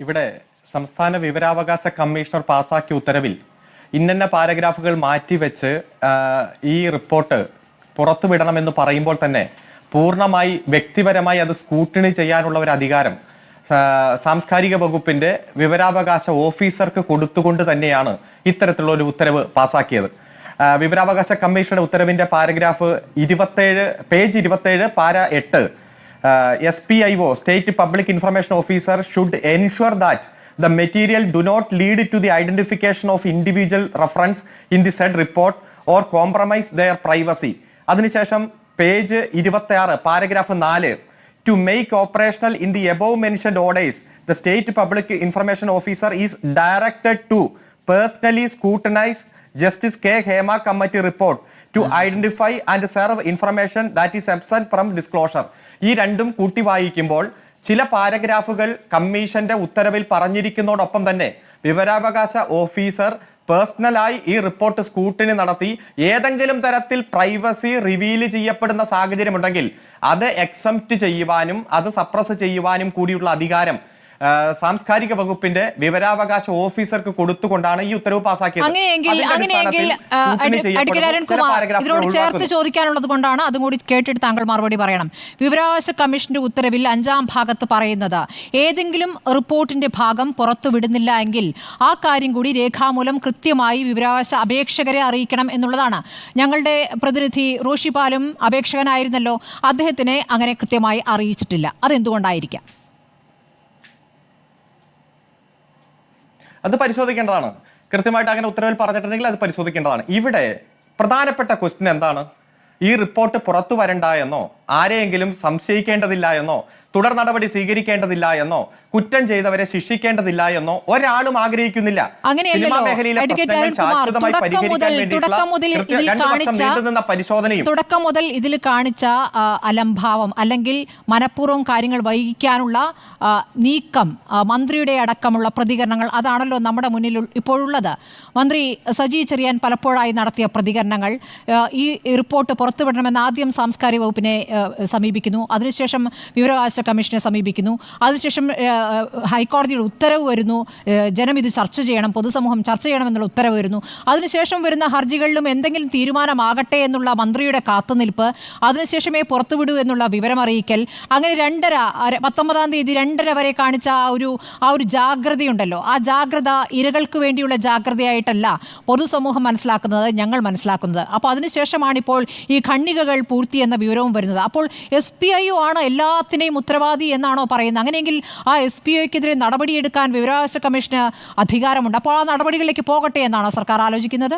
ഇവിടെ സംസ്ഥാന വിവരാവകാശ കമ്മീഷണർ പാസാക്കിയ ഉത്തരവിൽ ഇന്ന പാരഗ്രാഫുകൾ മാറ്റിവെച്ച് ഈ റിപ്പോർട്ട് പുറത്തുവിടണമെന്ന് പറയുമ്പോൾ തന്നെ പൂർണ്ണമായി വ്യക്തിപരമായി അത് സ്കൂട്ടിനി ചെയ്യാനുള്ള ഒരു അധികാരം സാംസ്കാരിക വകുപ്പിന്റെ വിവരാവകാശ ഓഫീസർക്ക് കൊടുത്തുകൊണ്ട് തന്നെയാണ് ഇത്തരത്തിലുള്ള ഒരു ഉത്തരവ് പാസാക്കിയത്. വിവരാവകാശ കമ്മീഷനുടെ ഉത്തരവിന്റെ പാരഗ്രാഫ് 27 പേജ് 27 പാര 8 SPIO State Public Information Officer should ensure that the material do not lead to the identification of individual reference in the said report or compromise their privacy. അതിനുശേഷം page 26 paragraph 4 to make operational in the above mentioned orders the State Public Information Officer is directed to personally scrutinize Justice K. Hema Committee report to identify and serve information that is absent from disclosure. ഈ രണ്ടും കൂട്ടി വായിക്കുമ്പോൾ ചില പാരഗ്രാഫുകൾ കമ്മീഷന്റെ ഉത്തരവിൽ പറഞ്ഞിരിക്കുന്നതോടൊപ്പം തന്നെ വിവരാവകാശ officer പേഴ്സണലായി ഈ റിപ്പോർട്ട് സ്കൂട്ടിനി നടത്തി ഏതെങ്കിലും തരത്തിൽ പ്രൈവസി റിവീൽ ചെയ്യപ്പെടുന്ന സാഹചര്യമുണ്ടെങ്കിൽ അത് എക്സംപ്റ്റ് ചെയ്യുവാനും അത് സപ്രസ് ചെയ്യുവാനും കൂടിയുള്ള അധികാരം സാംസ്കാരിക വകുപ്പിന്റെ വിവരാവകാശ ഓഫീസർക്ക് കൊടുത്തുകൊണ്ടാണ് ഈ ഉത്തരവ് പാസാക്കിയത്. ഇതിനോട് ചേർത്ത് ചോദിക്കാനുള്ളത് കൊണ്ടാണ് അതും കൂടി കേട്ടിട്ട് താങ്കൾ മറുപടി പറയണം. വിവരാവകാശ കമ്മീഷന്റെ ഉത്തരവിൽ 5-ാം ഭാഗത്ത് പറയുന്നത് ഏതെങ്കിലും റിപ്പോർട്ടിന്റെ ഭാഗം പുറത്തുവിടുന്നില്ല എങ്കിൽ ആ കാര്യം കൂടി രേഖാമൂലം കൃത്യമായി വിവരാവകാശ അപേക്ഷകരെ അറിയിക്കണം എന്നുള്ളതാണ്. ഞങ്ങളുടെ പ്രതിനിധി റോഷിപാലും അപേക്ഷകനായിരുന്നല്ലോ, അദ്ദേഹത്തിനെ അങ്ങനെ കൃത്യമായി അറിയിച്ചിട്ടില്ല. അതെന്തുകൊണ്ടായിരിക്കാം? അത് പരിശോധിക്കേണ്ടതാണ്. കൃത്യമായിട്ട് അങ്ങനെ ഉത്തരവിൽ പറഞ്ഞിട്ടുണ്ടെങ്കിൽ അത് പരിശോധിക്കേണ്ടതാണ്. ഇവിടെ പ്രധാനപ്പെട്ട ക്വസ്റ്റ്യൻ എന്താണ്? ഈ റിപ്പോർട്ട് പുറത്തു വരണ്ട എന്നോ, ആരെയെങ്കിലും സംശയിക്കേണ്ടതില്ല എന്നോ, തുടർ നടപടി സ്വീകരിക്കേണ്ടതില്ല എന്നോ, കുറ്റം ചെയ്തവരെ ശിക്ഷിക്കേണ്ടതില്ല എന്നോ ഒരാളും ആഗ്രഹിക്കുന്നില്ല. സിനിമാ മേഖലയിലെ പ്രശ്നങ്ങൾ ശാശ്വതമായി പരിഹരിക്കാൻ വേണ്ടിയിട്ടുള്ള പരിശോധനയും തുടക്കം മുതൽ ഇതിൽ കാണിച്ച അലംഭാവം അല്ലെങ്കിൽ മനഃപൂർവ്വം കാര്യങ്ങൾ വൈകിക്കാനുള്ള നീക്കം, മന്ത്രിയുടെ അടക്കമുള്ള പ്രതികരണങ്ങൾ, അതാണല്ലോ നമ്മുടെ മുന്നിൽ ഇപ്പോഴുള്ളത്. മന്ത്രി സജി ചെറിയാൻ പലപ്പോഴായി നടത്തിയ പ്രതികരണങ്ങൾ, ഈ റിപ്പോർട്ട് പുറത്തുവിടണമെന്ന് ആദ്യം സാംസ്കാരിക വകുപ്പിനെ സമീപിക്കുന്നു, അതിനുശേഷം വിവരാവകാശ കമ്മീഷനെ സമീപിക്കുന്നു, അതിനുശേഷം ഹൈക്കോടതിയുടെ ഉത്തരവ് വരുന്നു, ജനം ഇത് ചർച്ച ചെയ്യണം, പൊതുസമൂഹം ചർച്ച ചെയ്യണമെന്നുള്ള ഉത്തരവ് വരുന്നു. അതിനുശേഷം വരുന്ന ഹർജികളിലും എന്തെങ്കിലും തീരുമാനമാകട്ടെ എന്നുള്ള മന്ത്രിയുടെ കാത്തുനിൽപ്പ്, അതിനുശേഷമേ പുറത്തുവിടൂ എന്നുള്ള വിവരമറിയിക്കൽ, അങ്ങനെ 19-ാം തീയതി 2:30 വരെ കാണിച്ച ആ ഒരു ജാഗ്രതയുണ്ടല്ലോ, ആ ജാഗ്രത ഇരകൾക്ക് വേണ്ടിയുള്ള ജാഗ്രതയായിട്ടല്ല പൊതുസമൂഹം മനസ്സിലാക്കുന്നത്, ഞങ്ങൾ മനസ്സിലാക്കുന്നത്. അപ്പോൾ അതിനുശേഷമാണിപ്പോൾ ഈ ഖണ്ഡികകൾ പൂർത്തിയെന്ന വിവരവും വരുന്നത്. അപ്പോൾ SPIO ആണ് എല്ലാത്തിനെയും ഉത്തരവാദി എന്നാണോ പറയുന്നത്? അങ്ങനെയെങ്കിൽ ആ SPIOക്കെതിരെ നടപടിയെടുക്കാൻ വിവരാവകാശ കമ്മീഷന് അധികാരമുണ്ട്. അപ്പോൾ ആ നടപടികളിലേക്ക് പോകട്ടെ എന്നാണോ സർക്കാർ ആലോചിക്കുന്നത്?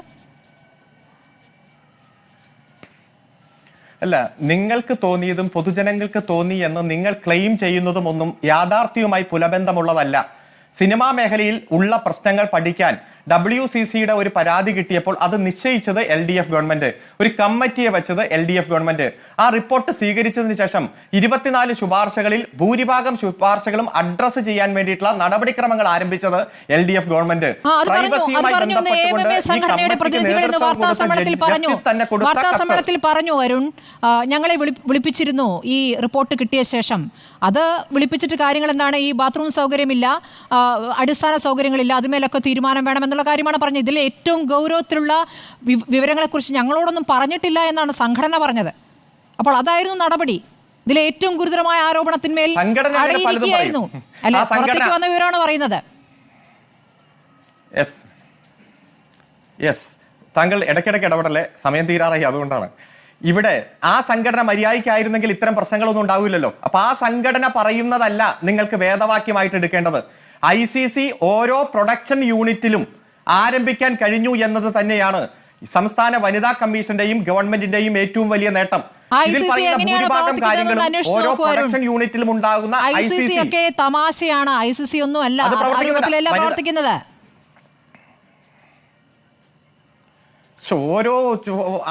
അല്ല, നിങ്ങൾക്ക് തോന്നിയതും പൊതുജനങ്ങൾക്ക് തോന്നി എന്ന് നിങ്ങൾ ക്ലെയിം ചെയ്യുന്നതും ഒന്നും യാഥാർത്ഥ്യവുമായി പുലബന്ധമുള്ളതല്ല. സിനിമാ മേഖലയിൽ ഉള്ള പ്രശ്നങ്ങൾ പഠിക്കാൻ WCCയുടെ ഒരു പരാതി കിട്ടിയപ്പോൾ അത് നിശ്ചയിച്ചത് LDF ഗവൺമെന്റ്, ഒരു കമ്മിറ്റിയെ വെച്ചത് LDF ഗവൺമെന്റ്. ആ റിപ്പോർട്ട് സ്വീകരിച്ചതിന് ശേഷം 24 ശുപാർശകളിൽ ഭൂരിഭാഗം ശുപാർശകളും അഡ്രസ് ചെയ്യാൻ വേണ്ടിയിട്ടുള്ള നടപടിക്രമങ്ങൾ ആരംഭിച്ചത് LDF ഗവൺമെന്റ്. പ്രൈവസിയുമായി ബന്ധപ്പെട്ടുകൊണ്ട് ഈ കമ്മിറ്റിക്ക് നേതൃത്വം വാർത്താസമ്മേളനത്തിൽ പറഞ്ഞു വരുൺ, ഞങ്ങളെ വിളിപ്പിച്ചിരുന്നു ഈ റിപ്പോർട്ട് കിട്ടിയ ശേഷം. അത് വിളിപ്പിച്ചിട്ട് കാര്യങ്ങൾ എന്താണ്? ഈ ബാത്റൂം സൗകര്യമില്ല, അടിസ്ഥാന സൗകര്യങ്ങളില്ല, അതുമേലൊക്കെ തീരുമാനം വേണമെന്നുള്ള കാര്യമാണ് പറഞ്ഞത്. ഇതിൽ ഏറ്റവും ഗൗരവത്തിലുള്ള വിവരങ്ങളെക്കുറിച്ച് ഞങ്ങളോടൊന്നും പറഞ്ഞിട്ടില്ല എന്നാണ് സംഘടന പറഞ്ഞത്. അപ്പോൾ അതായിരുന്നു നടപടി. ഇതിലെ ഏറ്റവും ഗുരുതരമായ ആരോപണത്തിന്മേൽ അടയിരിക്കുകയായിരുന്നു. അല്ല, പുറത്തേക്ക് വന്ന വിവരമാണ് പറയുന്നത്. താങ്കൾ ഇടയ്ക്കിടയ്ക്ക് ഇടപെടല്ലേ, സമയം തീരാറായി, അതുകൊണ്ടാണ്. ഇവിടെ ആ സംഘടന മര്യാദയ്ക്കായിരുന്നെങ്കിൽ ഇത്തരം പ്രശ്നങ്ങളൊന്നും ഉണ്ടാവില്ലല്ലോ. അപ്പൊ ആ സംഘടന പറയുന്നതല്ല നിങ്ങൾക്ക് വേദവാക്യമായിട്ട് എടുക്കേണ്ടത്. ICC ഓരോ പ്രൊഡക്ഷൻ യൂണിറ്റിലും ആരംഭിക്കാൻ കഴിഞ്ഞു എന്നത് തന്നെയാണ് സംസ്ഥാന വനിതാ കമ്മീഷന്റെയും ഗവൺമെന്റിന്റെയും ഏറ്റവും വലിയ നേട്ടം. ഇതിൽ പറയുന്ന ഭൂരിഭാഗം കാര്യങ്ങളും ഓരോ പ്രൊഡക്ഷൻ യൂണിറ്റിലും ഉണ്ടാകുന്ന ICC തമാശയാണ്. ICC ഒന്നും അല്ല പ്രവർത്തിക്കുന്നത്. ഓരോ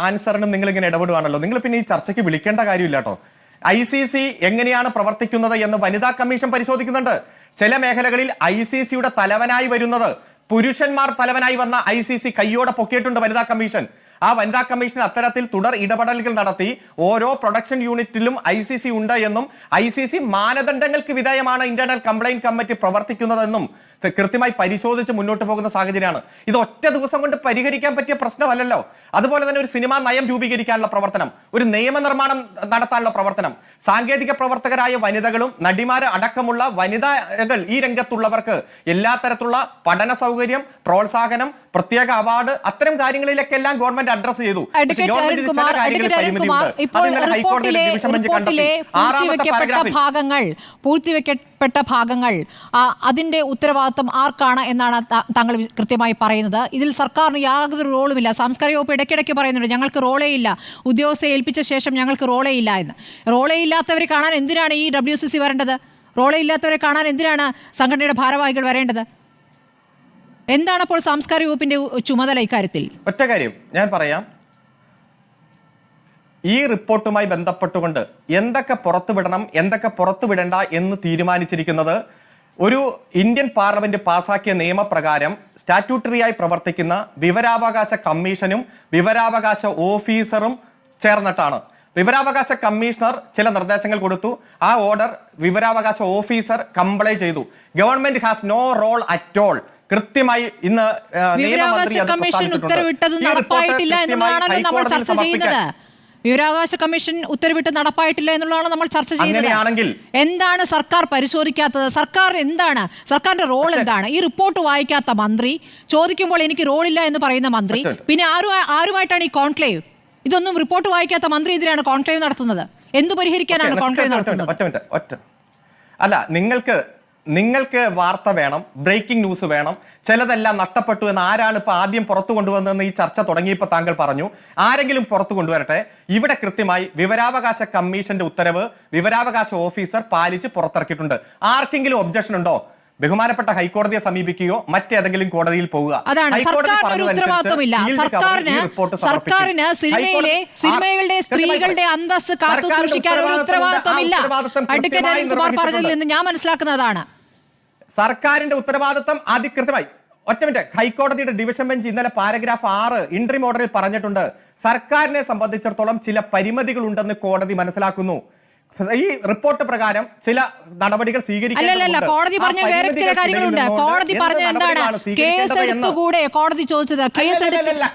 ആൻസറിനും നിങ്ങൾ ഇങ്ങനെ ഇടപെടുവാണല്ലോ. നിങ്ങൾ പിന്നെ ഈ ചർച്ചയ്ക്ക് വിളിക്കേണ്ട കാര്യമില്ല കേട്ടോ. ICC എങ്ങനെയാണ് പ്രവർത്തിക്കുന്നത് എന്ന് വനിതാ കമ്മീഷൻ പരിശോധിക്കുന്നുണ്ട്. ചില മേഖലകളിൽ ICCയുടെ തലവനായി വരുന്നത് പുരുഷന്മാർ തലവനായി വന്ന ICC കയ്യോടെ പൊക്കിയിട്ടുണ്ട് വനിതാ കമ്മീഷൻ. ആ വനിതാ കമ്മീഷൻ അത്തരത്തിൽ തുടർ ഇടപെടലുകൾ നടത്തി ഓരോ പ്രൊഡക്ഷൻ യൂണിറ്റിലും ICC ഉണ്ട് എന്നും ICC മാനദണ്ഡങ്ങൾക്ക് വിധേയമാണ് ഇന്റേണൽ കംപ്ലൈന്റ് കമ്മിറ്റി പ്രവർത്തിക്കുന്നതെന്നും കൃത്യമായി പരിശോധിച്ച് മുന്നോട്ട് പോകുന്ന സാഹചര്യമാണ്. ഇത് ഒറ്റ ദിവസം കൊണ്ട് പരിഹരിക്കാൻ പറ്റിയ പ്രശ്നമല്ലല്ലോ. അതുപോലെ തന്നെ ഒരു സിനിമാ നയം രൂപീകരിക്കാനുള്ള പ്രവർത്തനം, ഒരു നിയമനിർമ്മാണം നടത്താനുള്ള പ്രവർത്തനം, സാങ്കേതിക പ്രവർത്തകരായ വനിതകളും നടിമാർ അടക്കമുള്ള വനിതകൾ ഈ രംഗത്തുള്ളവർക്ക് എല്ലാ തരത്തിലുള്ള പഠന സൗകര്യം, പ്രോത്സാഹനം, പ്രത്യേക അവാർഡ്, അത്തരം കാര്യങ്ങളിലൊക്കെ എല്ലാം ഗവൺമെന്റ് അഡ്രസ് ചെയ്തു. പക്ഷേ ഗവൺമെന്റിന് ചില കാര്യങ്ങളിൽ പരിമിതിയുണ്ട്. അത് ഇന്നലെ ഹൈക്കോടതിയിലെ ഡിവിഷൻ ബെഞ്ച് കണ്ടെത്തി. 6ാമത്തെ പാരഗ്രാഫിൽ പൂഴ്ത്തിവെക്കപ്പെട്ട ഭാഗങ്ങൾ അതിന്റെ ഉത്തരവാദിത്വം ആർക്കാണ് എന്നാണ് താങ്കൾ കൃത്യമായി പറയുന്നത്. ഇതിൽ സർക്കാരിന് യാതൊരു റോളുമില്ല. സാംസ്കാരിക വകുപ്പ് ഇടയ്ക്കിടയ്ക്ക് പറയുന്നുണ്ട് ഞങ്ങൾക്ക് റോളേ ഇല്ല, ഉദ്യോഗസ്ഥയെ ഏൽപ്പിച്ച ശേഷം ഞങ്ങൾക്ക് റോളേ ഇല്ല എന്ന്. റോളേ ഇല്ലാത്തവരെ കാണാൻ എന്തിനാണ് ഈ WCC വരേണ്ടത്? റോളേ ഇല്ലാത്തവരെ കാണാൻ എന്തിനാണ് സംഘടനയുടെ ഭാരവാഹികൾ വരേണ്ടത്? എന്താണ് അപ്പോൾ സാംസ്കാരിക വകുപ്പിന്റെ ചുമതല ഇക്കാര്യത്തിൽ? ഒറ്റ കാര്യം ഞാൻ പറയാം. ഈ റിപ്പോർട്ടുമായി ബന്ധപ്പെട്ടുകൊണ്ട് എന്തൊക്കെ പുറത്തുവിടണം, എന്തൊക്കെ പുറത്തുവിടണ്ട എന്ന് തീരുമാനിച്ചിരിക്കുന്നത് ഒരു ഇന്ത്യൻ പാർലമെന്റ് പാസാക്കിയ നിയമപ്രകാരം സ്റ്റാറ്റ്യൂട്ടറിയായി പ്രവർത്തിക്കുന്ന വിവരാവകാശ കമ്മീഷനും വിവരാവകാശ ഓഫീസറും ചേർന്നിട്ടാണ്. വിവരാവകാശ കമ്മീഷണർ ചില നിർദ്ദേശങ്ങൾ കൊടുത്തു. ആ ഓർഡർ വിവരാവകാശ ഓഫീസർ കംപ്ലൈ ചെയ്തു. Government has no role at all. കൃത്യമായി ഇന്ന് നിയമമന്ത്രി അത് പ്രസ്താവിച്ചിട്ടുണ്ട്. വിവരാവകാശ കമ്മീഷൻ ഉത്തരവിട്ട് നടപ്പായിട്ടില്ല എന്നുള്ളതാണ് നമ്മൾ ചർച്ച ചെയ്യുന്നത്. എന്താണ് സർക്കാർ പരിശോധിക്കാത്തത്? സർക്കാർ എന്താണ്, സർക്കാരിന്റെ റോൾ എന്താണ്? ഈ റിപ്പോർട്ട് വായിക്കാത്ത മന്ത്രി, ചോദിക്കുമ്പോൾ എനിക്ക് റോളില്ല എന്ന് പറയുന്ന മന്ത്രി, പിന്നെ ആരുമായിട്ടാണ് ഈ കോൺക്ലേവ്? ഇതൊന്നും റിപ്പോർട്ട് വായിക്കാത്ത മന്ത്രി എതിരാണ് കോൺക്ലേവ് നടത്തുന്നത്. എന്ത് പരിഹരിക്കാനാണ് കോൺക്ലേവ് നടത്തുന്നത്? അല്ല, നിങ്ങൾക്ക് വാർത്ത വേണം, ബ്രേക്കിംഗ് ന്യൂസ് വേണം. ചിലതെല്ലാം നഷ്ടപ്പെട്ടു എന്ന് ആരാണ് ഇപ്പൊ ആദ്യം പുറത്തു കൊണ്ടുവന്നതെന്ന് ഈ ചർച്ച തുടങ്ങിയപ്പോൾ താങ്കൾ പറഞ്ഞു. ആരെങ്കിലും പുറത്തു കൊണ്ടുവരട്ടെ. ഇവിടെ കൃത്യമായി വിവരാവകാശ കമ്മീഷന്റെ ഉത്തരവ് വിവരാവകാശ ഓഫീസർ പാലിച്ച് പുറത്തിറക്കിയിട്ടുണ്ട്. ആർക്കെങ്കിലും ഒബ്ജക്ഷൻ ഉണ്ടോ? ബഹുമാനപ്പെട്ട ഹൈക്കോടതിയെ സമീപിക്കുകയോ മറ്റേതെങ്കിലും കോടതിയിൽ പോവുക. സർക്കാരിന് സിനിമകളുടെ സ്ത്രീകളുടെ അന്തസ്സ് കാത്തു സൂക്ഷിക്കാൻ ഒരു ഉത്തരവാദിത്വമില്ല. അഡ്വക്കേറ്റ് അരുൺകുമാർ പറഞ്ഞതിൽ നിന്ന് ഞാൻ മനസ്സിലാക്കുന്നതാണ്. സർക്കാരിന്റെ ഉത്തരവാദിത്വം അതികൃത്യമായി. ഒറ്റ മിനിറ്റ്. ഹൈക്കോടതിയുടെ ഡിവിഷൻ ബെഞ്ച് ഇന്നലെ പാരഗ്രാഫ് 6 ഇൻട്രീം ഓർഡറിൽ പറഞ്ഞിട്ടുണ്ട്. സർക്കാരിനെ സംബന്ധിച്ചിടത്തോളം ചില പരിമിതികൾ ഉണ്ടെന്ന് കോടതി മനസ്സിലാക്കുന്നു. ഈ റിപ്പോർട്ട് പ്രകാരം ചില നടപടികൾ സ്വീകരിക്കേണ്ടതുണ്ട്. കോടതി പറഞ്ഞ വേറെ ചില കാര്യങ്ങളുണ്ട്. കോടതി പറഞ്ഞത് എന്താണ്? കേസെടുത്തുകൂടെ, കോടതി ചോദിച്ചത്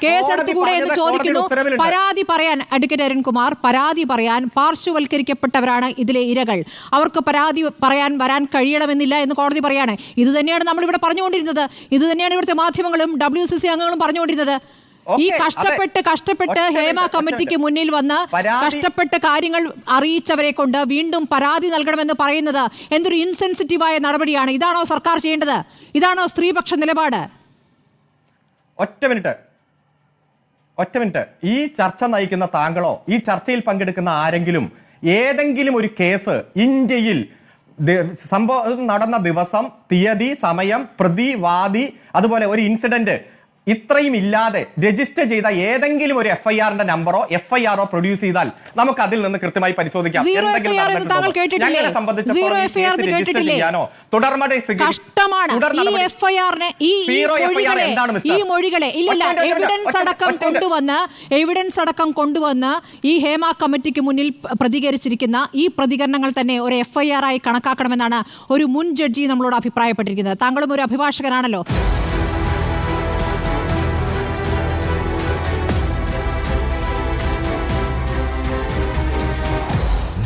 കേസെടുത്തുകൂടെ എന്ന് ചോദിക്കുന്നു. പരാതി പറയാൻ അഡ്വക്കേറ്റ് അരുൺകുമാർ, പരാതി പറയാൻ പാർശ്വവൽക്കരിക്കപ്പെട്ടവരാണ് ഇതിലെ ഇരകൾ. അവർക്ക് പരാതി പറയാൻ വരാൻ കഴിയണമെന്നില്ല എന്ന് കോടതി പറയാണ്. ഇത് തന്നെയാണ് നമ്മളിവിടെ പറഞ്ഞുകൊണ്ടിരുന്നത്. ഇത് തന്നെയാണ് ഇവിടുത്തെ മാധ്യമങ്ങളും WCC അംഗങ്ങളും പറഞ്ഞുകൊണ്ടിരുന്നത്. ഈ കഷ്ടപ്പെട്ട് ഹേമ കമ്മിറ്റിക്ക് മുന്നിൽ വന്ന് കഷ്ടപ്പെട്ട് കാര്യങ്ങൾ അറിയിച്ചവരെ കൊണ്ട് വീണ്ടും പരാതി നൽകണമെന്ന് പറയുന്നത് എന്തൊരു ഇൻസെൻസിറ്റീവായ നടപടിയാണ്. ഇതാണോ സർക്കാർ ചെയ്യേണ്ടത്? ഇതാണോ സ്ത്രീപക്ഷ നിലപാട്? ഒറ്റ മിനിറ്റ്. ഈ ചർച്ച നയിക്കുന്ന താങ്കളോ ഈ ചർച്ചയിൽ പങ്കെടുക്കുന്ന ആരെങ്കിലും ഏതെങ്കിലും ഒരു കേസ് ഇന്ത്യയിൽ സംഭവം നടന്ന ദിവസം, തീയതി, സമയം, പ്രതി, വാദി, അതുപോലെ ഒരു ഇൻസിഡന്റ് ഇത്രയും ഇല്ലാതെ രജിസ്റ്റർ ചെയ്ത ഏതെങ്കിലും ഒരു FIR-ന്റെ നമ്പറോ FIR-ഓ പ്രൊഡ്യൂസ് ചെയ്താൽ നമുക്ക് അതിൽ നിന്ന് കൃത്യമായി പരിശോധിക്കാം. ഞങ്ങളെ സംബന്ധിച്ചിടത്തോളം എവിഡൻസ് അടക്കം കൊണ്ടുവന്ന് ഈ ഹേമ കമ്മിറ്റിക്ക് മുന്നിൽ പ്രതികരിച്ചിരിക്കുന്ന ഈ പ്രതികരണങ്ങൾ തന്നെ ഒരു FIR ആയി കണക്കാക്കണമെന്നാണ് ഒരു മുൻ ജഡ്ജി നമ്മളോട് അഭിപ്രായപ്പെട്ടിരിക്കുന്നത്. താങ്കളും ഒരു അഭിഭാഷകനാണല്ലോ.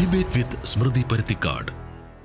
Debate with Smriti Parithikad.